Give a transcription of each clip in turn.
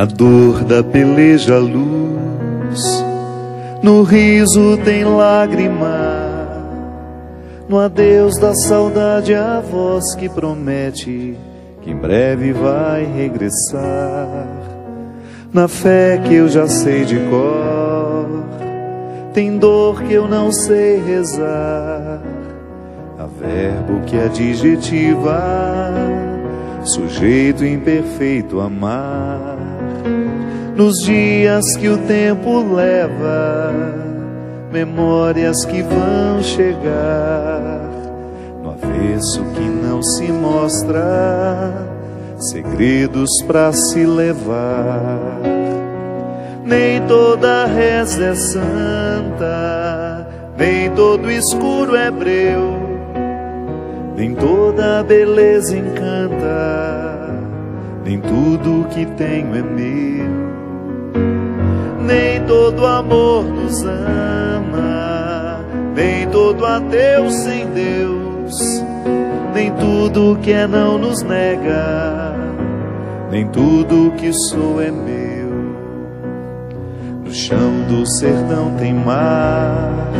Na dor da peleja, luz, no riso tem lágrima, no adeus da saudade a voz que promete que em breve vai regressar. Na fé que eu já sei de cor, tem dor que eu não sei rezar. Há verbo que adjetiva, sujeito imperfeito amar. Nos dias que o tempo leva, memórias que vão chegar. No avesso que não se mostra, segredos pra se levar. Nem toda reza é santa, nem todo escuro é breu, nem toda beleza encanta, nem tudo que tenho é meu. Nem todo amor nos ama, nem todo ateu sem Deus, nem tudo que é não nos nega, nem tudo que sou é meu. No chão do sertão tem mar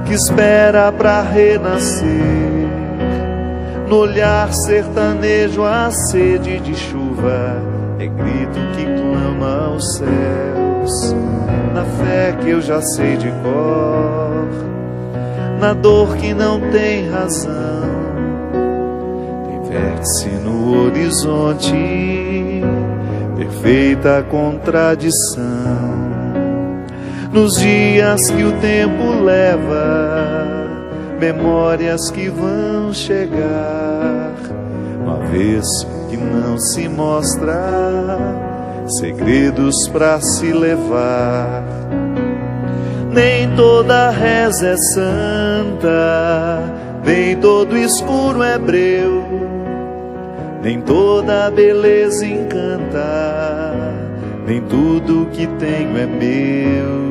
que espera pra renascer. No olhar sertanejo a sede de chuva é grito que clama aos céus. Na fé que eu já sei de cor, na dor que não tem razão, tem vértice no horizonte, perfeita contradição. Nos dias que o tempo leva, memórias que vão chegar. No avesso que não se mostra, segredos pra se levar. Nem toda reza é santa, nem todo escuro é breu, nem toda beleza encanta, nem tudo que tenho é meu.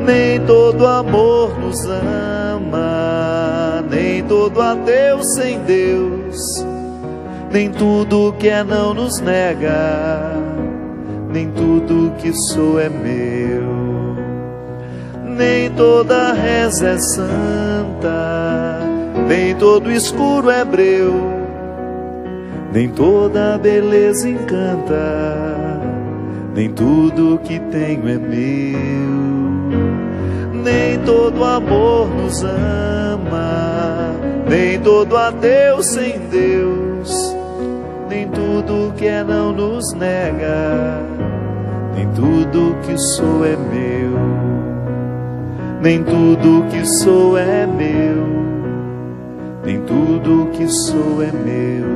Nem todo amor nos ama, nem todo ateu sem Deus, nem tudo que é não nos nega, nem tudo que sou é meu. Nem toda reza é santa, nem todo escuro é breu, nem toda beleza encanta, nem tudo que tenho é meu. Nem todo amor nos ama, nem todo ateu sem Deus, nem tudo que é não nos nega, nem tudo que sou é meu. Nem tudo que sou é meu, nem tudo que sou é meu,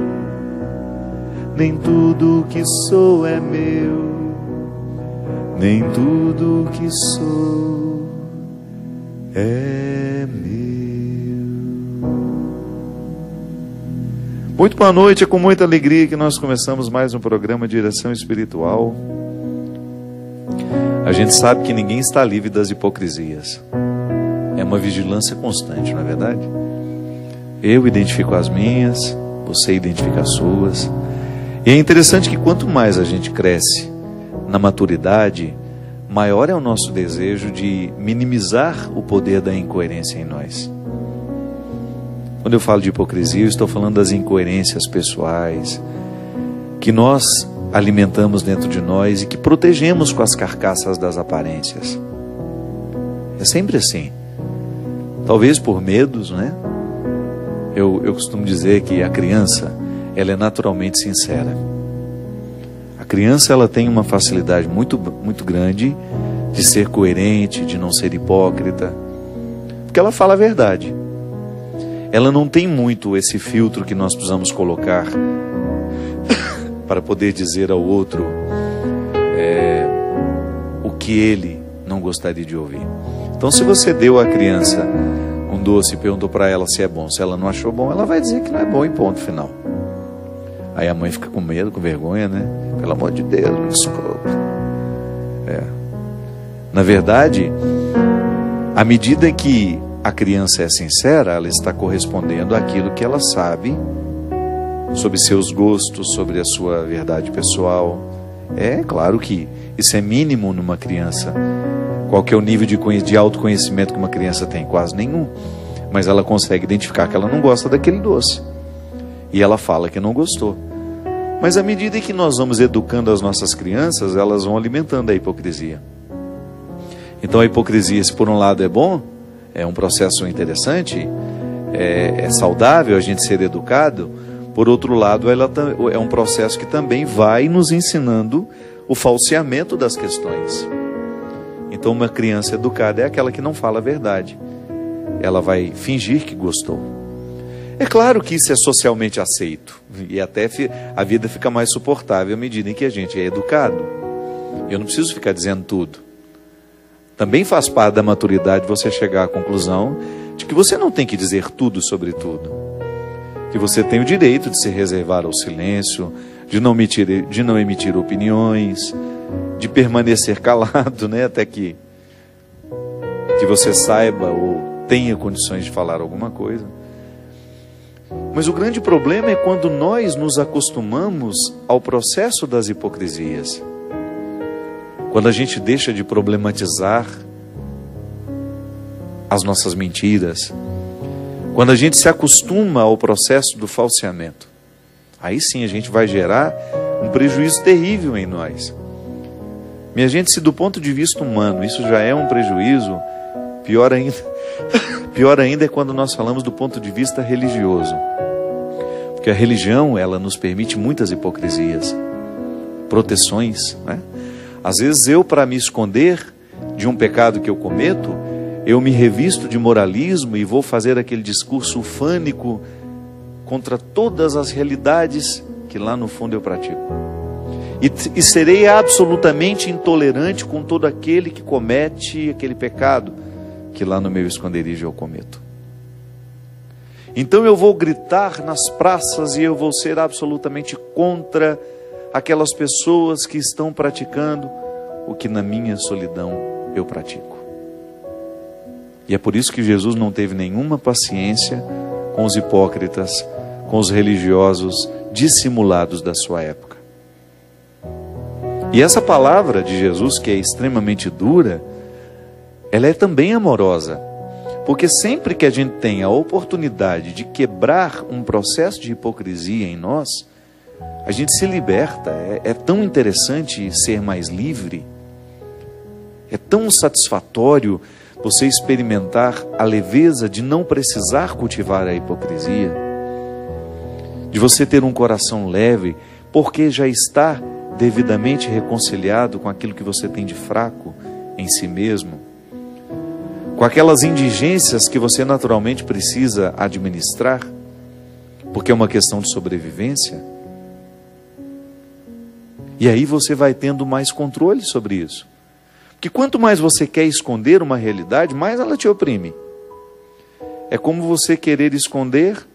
nem tudo que sou é meu, nem tudo que sou é meu. Muito boa noite, é com muita alegria que nós começamos mais um programa de Direção Espiritual. A gente sabe que ninguém está livre das hipocrisias. É uma vigilância constante, não é verdade? Eu identifico as minhas, você identifica as suas. E é interessante que quanto mais a gente cresce na maturidade, maior é o nosso desejo de minimizar o poder da incoerência em nós. Quando eu falo de hipocrisia, eu estou falando das incoerências pessoais que nós alimentamos dentro de nós e que protegemos com as carcaças das aparências. É sempre assim. Talvez por medos, né? Eu costumo dizer que a criança, ela é naturalmente sincera. A criança, ela tem uma facilidade muito grande de ser coerente, de não ser hipócrita, porque ela fala a verdade. Ela não tem muito esse filtro que nós precisamos colocar para poder dizer ao outro o que ele não gostaria de ouvir. Então, se você deu à criança um doce e perguntou para ela se é bom, se ela não achou bom, ela vai dizer que não é bom e ponto final. Aí a mãe fica com medo, com vergonha, né? Pelo amor de Deus, me desculpa. Na verdade, à medida que a criança é sincera, ela está correspondendo àquilo que ela sabe sobre seus gostos, sobre a sua verdade pessoal. É claro que isso é mínimo numa criança. Qual que é o nível de autoconhecimento que uma criança tem? Quase nenhum. Mas ela consegue identificar que ela não gosta daquele doce. E ela fala que não gostou. Mas à medida que nós vamos educando as nossas crianças, elas vão alimentando a hipocrisia. Então a hipocrisia, se por um lado é bom, é um processo interessante, é saudável a gente ser educado, por outro lado ela é um processo que também vai nos ensinando o falseamento das questões. Então uma criança educada é aquela que não fala a verdade. Ela vai fingir que gostou. É claro que isso é socialmente aceito. E até a vida fica mais suportável à medida em que a gente é educado. Eu não preciso ficar dizendo tudo. Também faz parte da maturidade você chegar à conclusão de que você não tem que dizer tudo sobre tudo. Que você tem o direito de se reservar ao silêncio, de não emitir opiniões, de permanecer calado, né, até que você saiba ou tenha condições de falar alguma coisa. Mas o grande problema é quando nós nos acostumamos ao processo das hipocrisias. Quando a gente deixa de problematizar as nossas mentiras. Quando a gente se acostuma ao processo do falseamento. Aí sim a gente vai gerar um prejuízo terrível em nós. Minha gente, se do ponto de vista humano isso já é um prejuízo, pior ainda é quando nós falamos do ponto de vista religioso. Porque a religião, ela nos permite muitas hipocrisias, proteções, né? Às vezes para me esconder de um pecado que eu cometo, eu me revisto de moralismo e vou fazer aquele discurso ufânico contra todas as realidades que lá no fundo eu pratico. E serei absolutamente intolerante com todo aquele que comete aquele pecado que lá no meu esconderijo eu cometo. Então eu vou gritar nas praças e eu vou ser absolutamente contra aquelas pessoas que estão praticando o que na minha solidão eu pratico. E é por isso que Jesus não teve nenhuma paciência com os hipócritas, com os religiosos dissimulados da sua época. E essa palavra de Jesus, que é extremamente dura, ela é também amorosa. Porque sempre que a gente tem a oportunidade de quebrar um processo de hipocrisia em nós, a gente se liberta. É tão interessante ser mais livre. É tão satisfatório você experimentar a leveza de não precisar cultivar a hipocrisia. De você ter um coração leve, porque já está devidamente reconciliado com aquilo que você tem de fraco em si mesmo. Com aquelas indigências que você naturalmente precisa administrar, porque é uma questão de sobrevivência. E aí você vai tendo mais controle sobre isso. Porque quanto mais você quer esconder uma realidade, mais ela te oprime. É como você querer esconder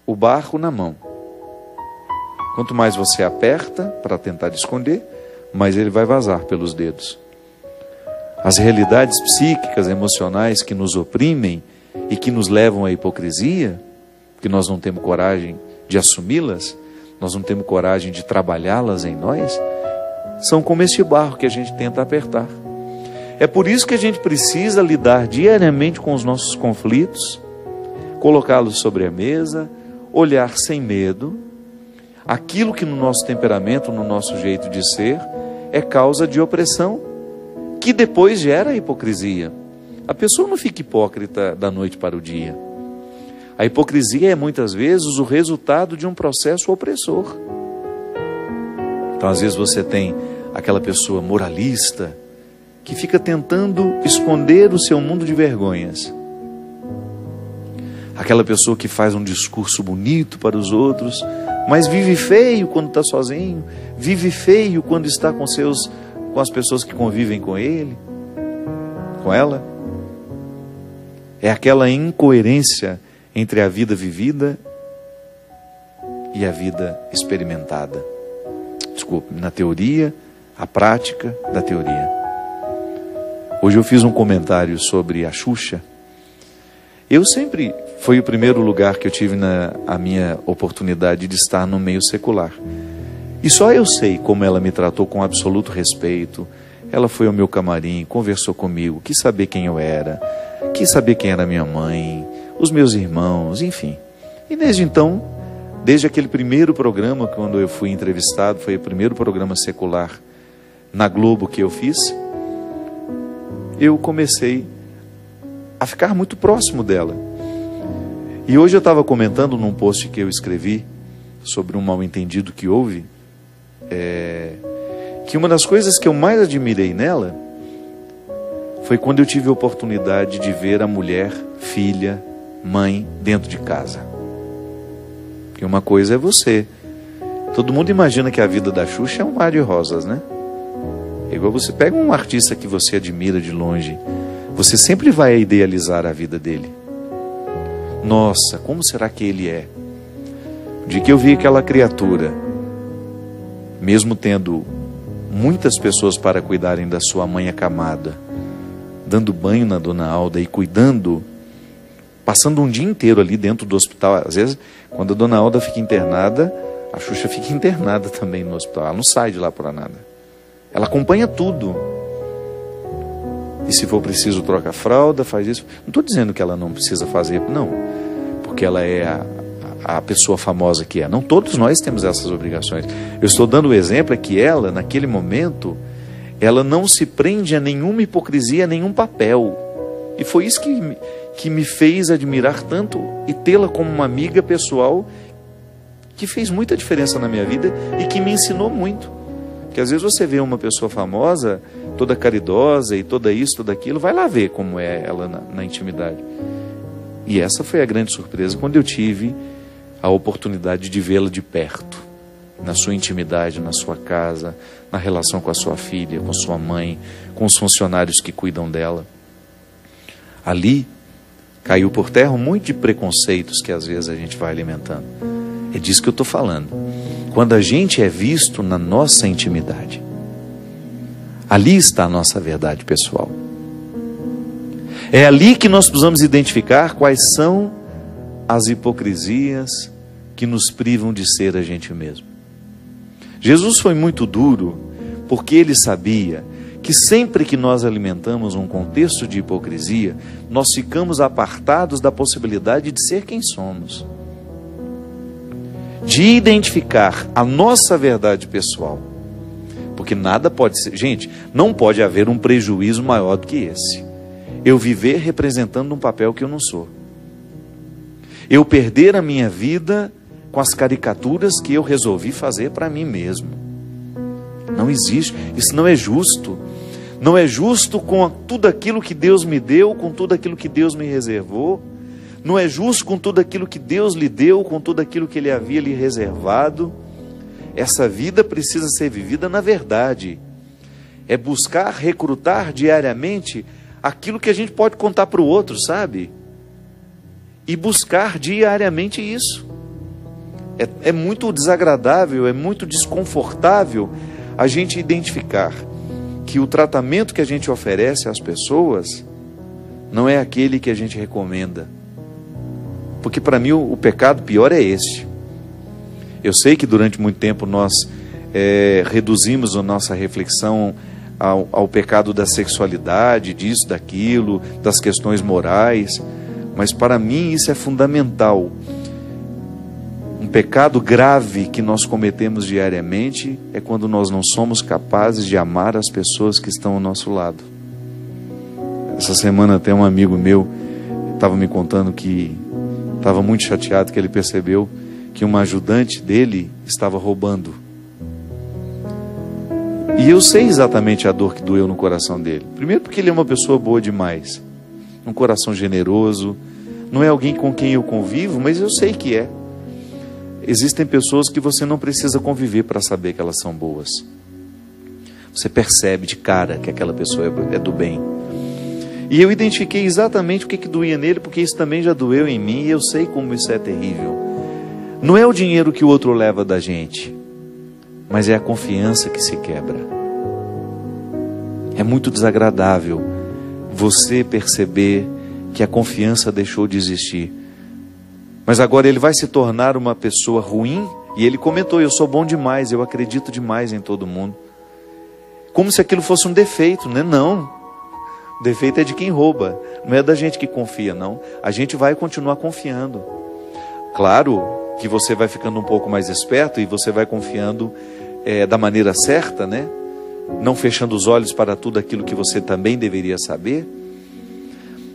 o barro na mão. Quanto mais você aperta para tentar esconder, mais ele vai vazar pelos dedos. As realidades psíquicas, emocionais que nos oprimem e que nos levam à hipocrisia, que nós não temos coragem de assumi-las, nós não temos coragem de trabalhá-las em nós, são como esse barro que a gente tenta apertar. É por isso que a gente precisa lidar diariamente com os nossos conflitos, colocá-los sobre a mesa, olhar sem medo. Aquilo que no nosso temperamento, no nosso jeito de ser, é causa de opressão, que depois gera a hipocrisia. A pessoa não fica hipócrita da noite para o dia. A hipocrisia é muitas vezes o resultado de um processo opressor. Então às vezes você tem aquela pessoa moralista que fica tentando esconder o seu mundo de vergonhas. Aquela pessoa que faz um discurso bonito para os outros, mas vive feio quando está sozinho, vive feio quando está com as pessoas que convivem com ele, com ela. É aquela incoerência entre a vida vivida e a vida experimentada. Desculpe, na teoria, a prática da teoria. Hoje eu fiz um comentário sobre a Xuxa. Eu sempre, foi o primeiro lugar que eu tive a minha oportunidade de estar no meio secular. E só eu sei como ela me tratou com absoluto respeito. Ela foi ao meu camarim, conversou comigo, quis saber quem eu era, quis saber quem era minha mãe, os meus irmãos, enfim. E desde então, desde aquele primeiro programa, quando eu fui entrevistado, foi o primeiro programa secular na Globo que eu fiz, eu comecei a ficar muito próximo dela. E hoje eu estava comentando num post que eu escrevi sobre um mal-entendido que houve, que uma das coisas que eu mais admirei nela foi quando eu tive a oportunidade de ver a mulher, filha, mãe dentro de casa. Porque uma coisa é você. Todo mundo imagina que a vida da Xuxa é um mar de rosas, né? É igual você pega um artista que você admira de longe, você sempre vai idealizar a vida dele. Nossa, como será que ele é? De que eu vi aquela criatura, mesmo tendo muitas pessoas para cuidarem da sua mãe acamada, dando banho na dona Alda e cuidando, passando um dia inteiro ali dentro do hospital. Às vezes, quando a dona Alda fica internada, a Xuxa fica internada também no hospital. Ela não sai de lá por nada. Ela acompanha tudo. E se for preciso, troca a fralda, faz isso. Não estou dizendo que ela não precisa fazer, não. Porque ela é a pessoa famosa que é. Não, todos nós temos essas obrigações. Eu estou dando o exemplo, é que ela, naquele momento, ela não se prende a nenhuma hipocrisia, a nenhum papel. E foi isso que me fez admirar tanto e tê-la como uma amiga pessoal que fez muita diferença na minha vida e que me ensinou muito. Porque às vezes você vê uma pessoa famosa, toda caridosa e toda isso, toda aquilo, vai lá ver como é ela na intimidade. E essa foi a grande surpresa quando eu tive a oportunidade de vê-la de perto, na sua intimidade, na sua casa, na relação com a sua filha, com sua mãe, com os funcionários que cuidam dela. Ali caiu por terra um monte de preconceitos que às vezes a gente vai alimentando. É disso que eu estou falando. Quando a gente é visto na nossa intimidade, ali está a nossa verdade pessoal. É ali que nós precisamos identificar quais são as hipocrisias que nos privam de ser a gente mesmo. Jesus foi muito duro porque ele sabia que sempre que nós alimentamos um contexto de hipocrisia, nós ficamos apartados da possibilidade de ser quem somos. De identificar a nossa verdade pessoal. Porque nada pode ser... Gente, não pode haver um prejuízo maior do que esse. Eu viver representando um papel que eu não sou. Eu perder a minha vida com as caricaturas que eu resolvi fazer para mim mesmo. Não existe. Isso não é justo. Não é justo com tudo aquilo que Deus me deu, com tudo aquilo que Deus me reservou. Não é justo com tudo aquilo que Deus lhe deu, com tudo aquilo que Ele havia lhe reservado. Essa vida precisa ser vivida na verdade. É buscar recrutar diariamente aquilo que a gente pode contar para o outro, sabe? E buscar diariamente isso. É muito desagradável, é muito desconfortável a gente identificar que o tratamento que a gente oferece às pessoas não é aquele que a gente recomenda. Porque para mim o pecado pior é este. Eu sei que durante muito tempo nós reduzimos a nossa reflexão ao pecado da sexualidade, disso, daquilo, das questões morais, mas para mim isso é fundamental. Um pecado grave que nós cometemos diariamente é quando nós não somos capazes de amar as pessoas que estão ao nosso lado. Essa semana até um amigo meu estava me contando que estava muito chateado, que ele percebeu que uma ajudante dele estava roubando. E eu sei exatamente a dor que doeu no coração dele. Primeiro porque ele é uma pessoa boa demais, um coração generoso, não é alguém com quem eu convivo, mas eu sei que é. Existem pessoas que você não precisa conviver para saber que elas são boas. Você percebe de cara que aquela pessoa é do bem. E eu identifiquei exatamente o que doía nele, porque isso também já doeu em mim, e eu sei como isso é terrível. Não é o dinheiro que o outro leva da gente, mas é a confiança que se quebra. É muito desagradável você perceber que a confiança deixou de existir. Mas agora ele vai se tornar uma pessoa ruim E ele comentou: eu sou bom demais, eu acredito demais em todo mundo. Como se aquilo fosse um defeito, né? Não. O defeito é de quem rouba, não é da gente que confia, não. A gente vai continuar confiando. Claro que você vai ficando um pouco mais esperto e você vai confiando da maneira certa, né? Não fechando os olhos para tudo aquilo que você também deveria saber.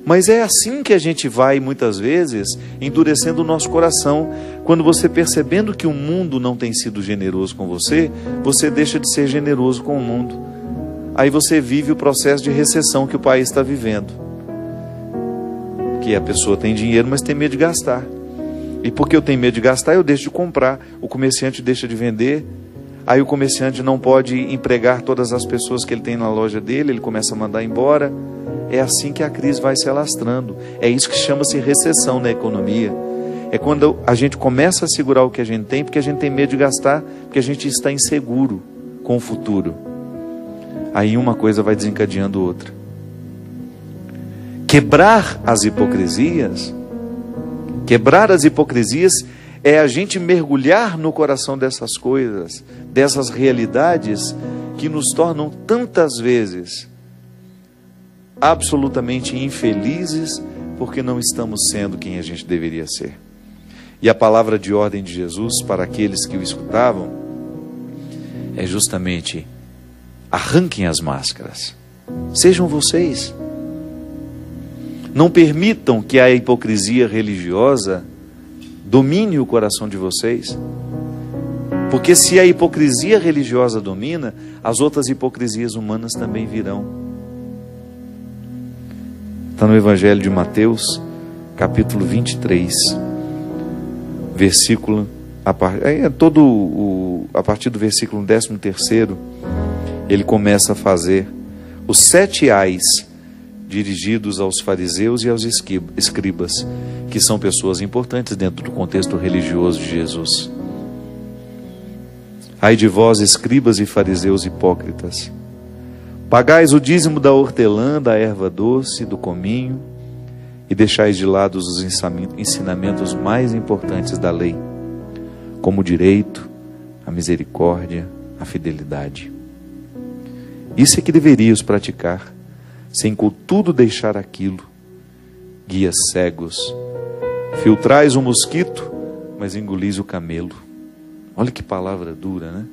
Mas é assim que a gente vai, muitas vezes, endurecendo o nosso coração. Quando você, percebendo que o mundo não tem sido generoso com você, você deixa de ser generoso com o mundo. Aí você vive o processo de recessão que o país está vivendo. Que a pessoa tem dinheiro, mas tem medo de gastar. E porque eu tenho medo de gastar, eu deixo de comprar. O comerciante deixa de vender. Aí o comerciante não pode empregar todas as pessoas que ele tem na loja dele, ele começa a mandar embora. É assim que a crise vai se alastrando. É isso que chama-se recessão na economia. É quando a gente começa a segurar o que a gente tem, porque a gente tem medo de gastar, porque a gente está inseguro com o futuro. Aí uma coisa vai desencadeando outra. Quebrar as hipocrisias é a gente mergulhar no coração dessas coisas, dessas realidades que nos tornam tantas vezes absolutamente infelizes, porque não estamos sendo quem a gente deveria ser. E a palavra de ordem de Jesus para aqueles que o escutavam é justamente: arranquem as máscaras, sejam vocês. Não permitam que a hipocrisia religiosa domine o coração de vocês, porque se a hipocrisia religiosa domina, as outras hipocrisias humanas também virão. Está no Evangelho de Mateus, capítulo 23, versículo, a partir do versículo 13º, ele começa a fazer os 7 ais dirigidos aos fariseus e aos escribas, que são pessoas importantes dentro do contexto religioso de Jesus. Ai de vós, escribas e fariseus hipócritas, pagais o dízimo da hortelã, da erva doce, do cominho, e deixais de lado os ensinamentos mais importantes da lei, como o direito, a misericórdia, a fidelidade. Isso é que deverias praticar, sem contudo deixar aquilo. Guias cegos, filtrais o mosquito, mas engolis o camelo. Olha que palavra dura, né?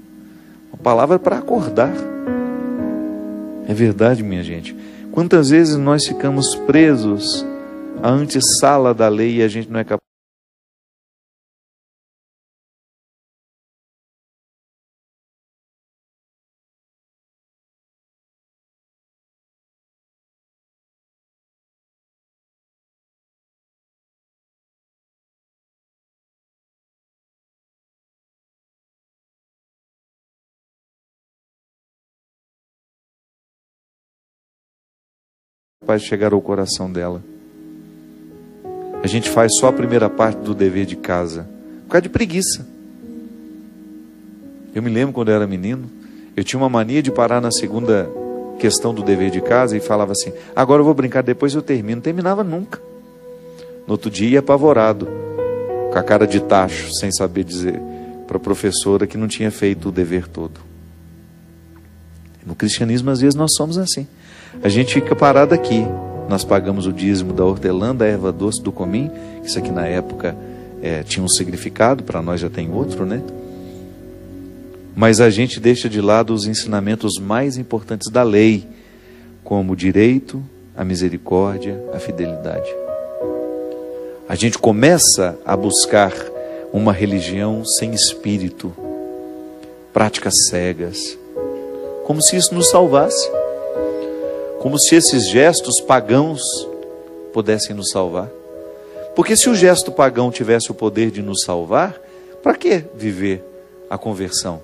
Uma palavra para acordar. É verdade, minha gente. Quantas vezes nós ficamos presos à antessala da lei e a gente não é capaz de chegar ao coração dela. A gente faz só a primeira parte do dever de casa, por causa de preguiça. Eu me lembro quando eu era menino, eu tinha uma mania de parar na segunda questão do dever de casa e falava assim: agora eu vou brincar, depois eu termino. Não terminava nunca. No outro dia ia apavorado, com a cara de tacho, sem saber dizer para a professora que não tinha feito o dever todo. No cristianismo, às vezes, nós somos assim. A gente fica parado aqui. Nós pagamos o dízimo da hortelã, da erva doce, do cominho. Isso aqui na época tinha um significado, para nós já tem outro, né? Mas a gente deixa de lado os ensinamentos mais importantes da lei, como o direito, a misericórdia, a fidelidade. A gente começa a buscar uma religião sem espírito, práticas cegas, como se isso nos salvasse. Como se esses gestos pagãos pudessem nos salvar. Porque se o gesto pagão tivesse o poder de nos salvar, para que viver a conversão?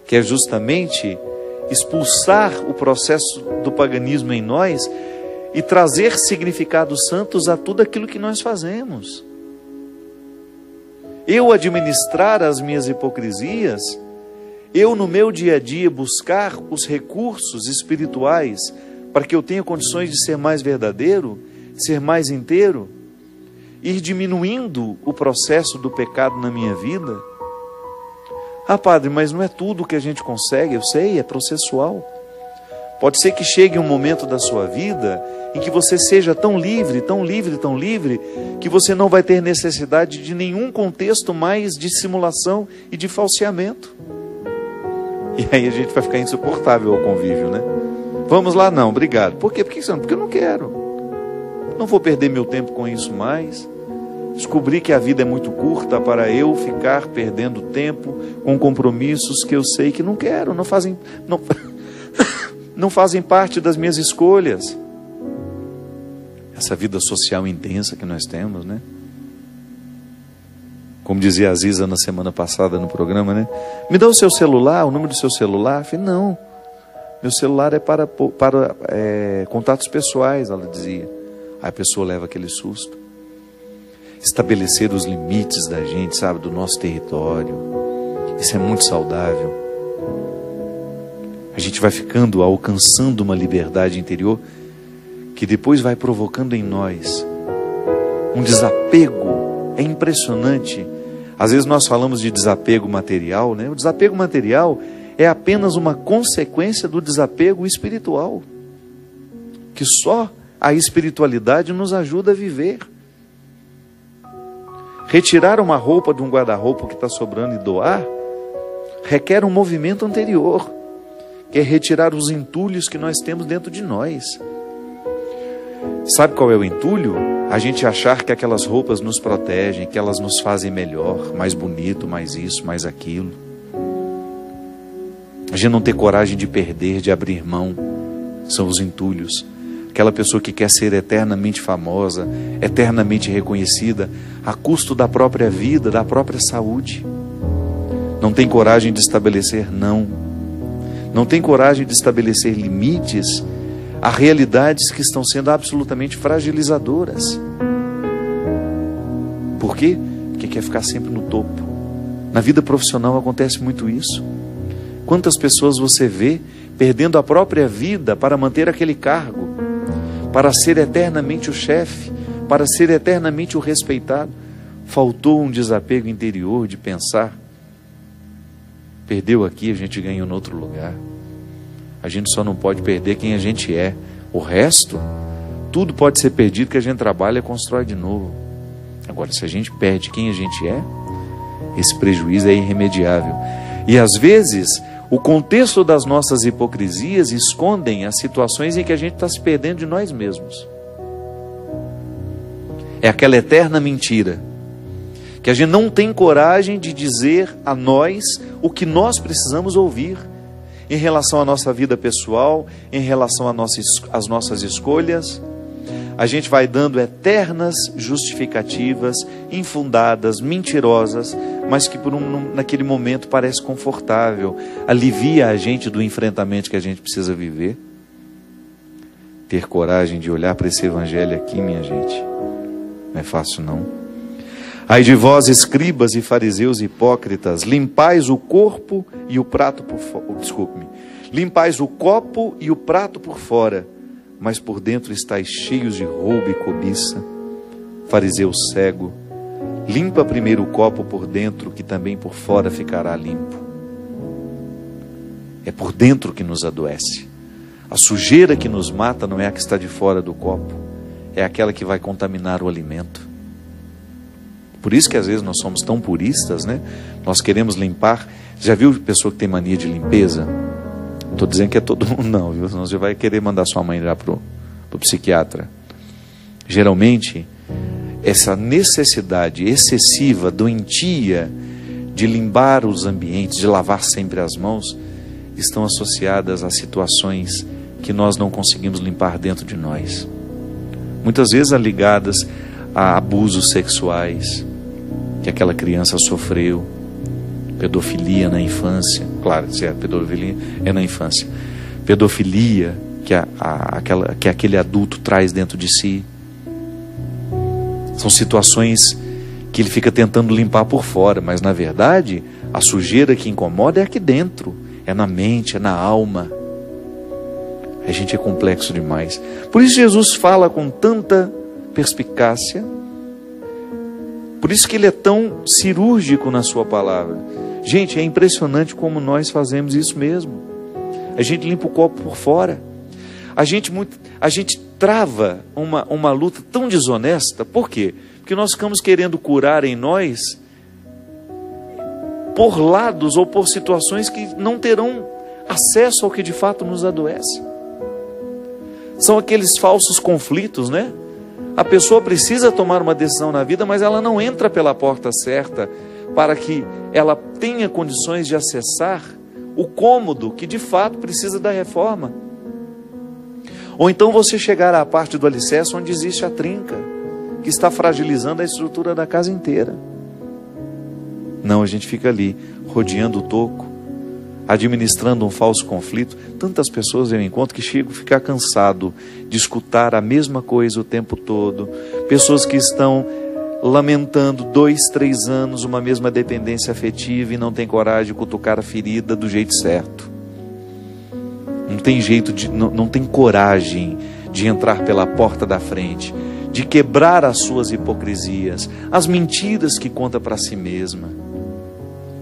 Que é justamente expulsar o processo do paganismo em nós e trazer significados santos a tudo aquilo que nós fazemos. Eu administrar as minhas hipocrisias, eu no meu dia a dia buscar os recursos espirituais para que eu tenha condições de ser mais verdadeiro, ser mais inteiro, ir diminuindo o processo do pecado na minha vida, Ah, padre, mas não é tudo que a gente consegue. Eu sei, é processual. Pode ser que chegue um momento da sua vida em que você seja tão livre, tão livre, tão livre, que você não vai ter necessidade de nenhum contexto mais de simulação e de falseamento. E aí a gente vai ficar insuportável ao convívio, né? Vamos lá? Não, obrigado. Por quê? Porque eu não quero. Não vou perder meu tempo com isso mais. Descobri que a vida é muito curta para eu ficar perdendo tempo com compromissos que eu sei que não quero, não fazem parte das minhas escolhas. Essa vida social intensa que nós temos, né? Como dizia a Aziza na semana passada no programa, né? Me dá o seu celular, o número do seu celular. Eu falei, não, meu celular é para contatos pessoais, ela dizia. Aí a pessoa leva aquele susto. Estabelecer os limites da gente, sabe, do nosso território. Isso é muito saudável. A gente vai alcançando uma liberdade interior que depois vai provocando em nós um desapego. É impressionante. Às vezes nós falamos de desapego material, né? O desapego material é apenas uma consequência do desapego espiritual, que só a espiritualidade nos ajuda a viver. Retirar uma roupa de um guarda-roupa que está sobrando e doar requer um movimento anterior, que é retirar os entulhos que nós temos dentro de nós. Sabe qual é o entulho? A gente achar que aquelas roupas nos protegem, que elas nos fazem melhor, mais bonito, mais isso, mais aquilo. A gente não ter coragem de perder, de abrir mão, são os entulhos. Aquela pessoa que quer ser eternamente famosa, eternamente reconhecida, a custo da própria vida, da própria saúde. Não tem coragem de estabelecer não. Não tem coragem de estabelecer limites a realidades que estão sendo absolutamente fragilizadoras. Por quê? Porque quer ficar sempre no topo. Na vida profissional acontece muito isso. Quantas pessoas você vê perdendo a própria vida para manter aquele cargo, para ser eternamente o chefe, para ser eternamente o respeitado? Faltou um desapego interior de pensar, perdeu aqui, a gente ganha em outro lugar. A gente só não pode perder quem a gente é. O resto, tudo pode ser perdido, que a gente trabalha e constrói de novo. Agora, se a gente perde quem a gente é, esse prejuízo é irremediável. E às vezes, o contexto das nossas hipocrisias escondem as situações em que a gente está se perdendo de nós mesmos. É aquela eterna mentira, que a gente não tem coragem de dizer a nós o que nós precisamos ouvir, em relação à nossa vida pessoal, em relação às nossas escolhas. A gente vai dando eternas justificativas, infundadas, mentirosas, mas que naquele momento parece confortável, alivia a gente do enfrentamento que a gente precisa viver. Ter coragem de olhar para esse evangelho aqui, minha gente, não é fácil não. Ai de vós, escribas e fariseus hipócritas, limpais o corpo e o prato por fora. Desculpe-me. Limpais o copo e o prato por fora, mas por dentro estáis cheios de roubo e cobiça. Fariseu cego, limpa primeiro o copo por dentro, que também por fora ficará limpo. É por dentro que nos adoece. A sujeira que nos mata não é a que está de fora do copo, é aquela que vai contaminar o alimento. Por isso que às vezes nós somos tão puristas, né? Nós queremos limpar. Já viu pessoa que tem mania de limpeza? Não estou dizendo que é todo mundo não, viu? Senão você vai querer mandar sua mãe lá pro psiquiatra. Geralmente, essa necessidade excessiva, doentia, de limpar os ambientes, de lavar sempre as mãos, estão associadas a situações que nós não conseguimos limpar dentro de nós. Muitas vezes ligadas a abusos sexuais que aquela criança sofreu, pedofilia na infância. Claro, se é pedofilia, é na infância. Pedofilia que aquele adulto traz dentro de si. São situações que ele fica tentando limpar por fora, mas na verdade a sujeira que incomoda é aqui dentro, é na mente, é na alma. A gente é complexo demais. Por isso Jesus fala com tanta perspicácia, por isso que ele é tão cirúrgico na sua palavra. Gente, é impressionante como nós fazemos isso mesmo. A gente limpa o copo por fora. A gente trava uma luta tão desonesta. Por quê? Porque nós ficamos querendo curar em nós por lados ou por situações que não terão acesso ao que de fato nos adoece. São aqueles falsos conflitos, né? A pessoa precisa tomar uma decisão na vida, mas ela não entra pela porta certa para que ela tenha condições de acessar o cômodo que de fato precisa da reforma. Ou então você chegar à parte do alicerce onde existe a trinca, que está fragilizando a estrutura da casa inteira. Não, a gente fica ali, rodeando o toco, administrando um falso conflito. Tantas pessoas eu encontro que chegam a ficar cansado de escutar a mesma coisa o tempo todo. Pessoas que estão lamentando 2, 3 anos uma mesma dependência afetiva e não tem coragem de cutucar a ferida do jeito certo. Não tem jeito não tem coragem de entrar pela porta da frente, de quebrar as suas hipocrisias, as mentiras que conta para si mesma.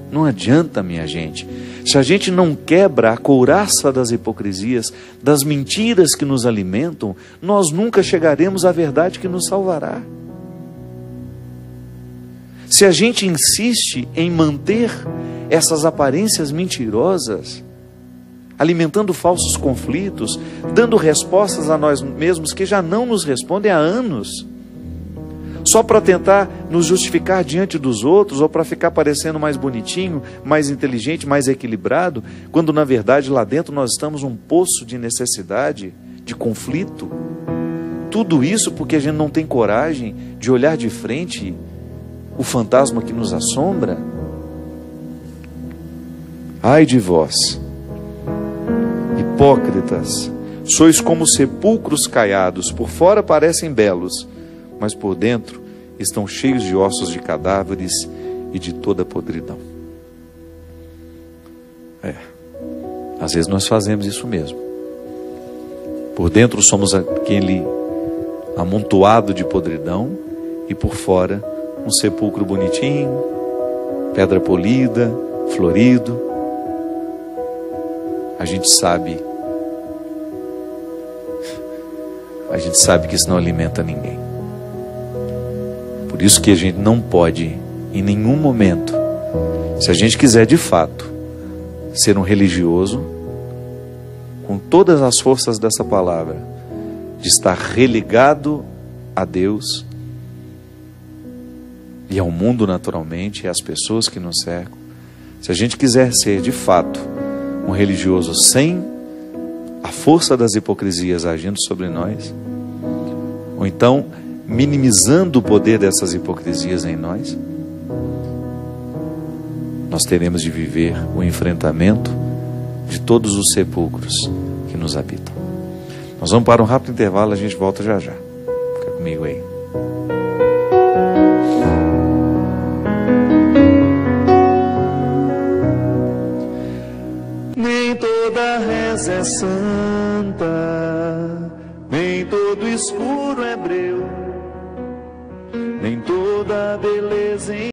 Não adianta, minha gente. Se a gente não quebra a couraça das hipocrisias, das mentiras que nos alimentam, nós nunca chegaremos à verdade que nos salvará. Se a gente insiste em manter essas aparências mentirosas, alimentando falsos conflitos, dando respostas a nós mesmos que já não nos respondem há anos, só para tentar nos justificar diante dos outros, ou para ficar parecendo mais bonitinho, mais inteligente, mais equilibrado, quando na verdade lá dentro nós estamos num poço de necessidade, de conflito. Tudo isso porque a gente não tem coragem de olhar de frente o fantasma que nos assombra. Ai de vós, hipócritas, sois como sepulcros caiados, por fora parecem belos, mas por dentro estão cheios de ossos de cadáveres e de toda podridão. Às vezes nós fazemos isso mesmo. Por dentro somos aquele amontoado de podridão e por fora um sepulcro bonitinho, pedra polida, florido. A gente sabe que isso não alimenta ninguém. Por isso que a gente não pode, em nenhum momento, se a gente quiser de fato ser um religioso, com todas as forças dessa palavra, de estar religado a Deus e ao mundo naturalmente, e às pessoas que nos cercam, se a gente quiser ser de fato um religioso sem a força das hipocrisias agindo sobre nós, ou então minimizando o poder dessas hipocrisias em nós, nós teremos de viver o enfrentamento de todos os sepulcros que nos habitam. Nós vamos para um rápido intervalo, a gente volta já já. Fica comigo aí. Nem toda reza é santa, nem todo escuro é breu, nem toda beleza em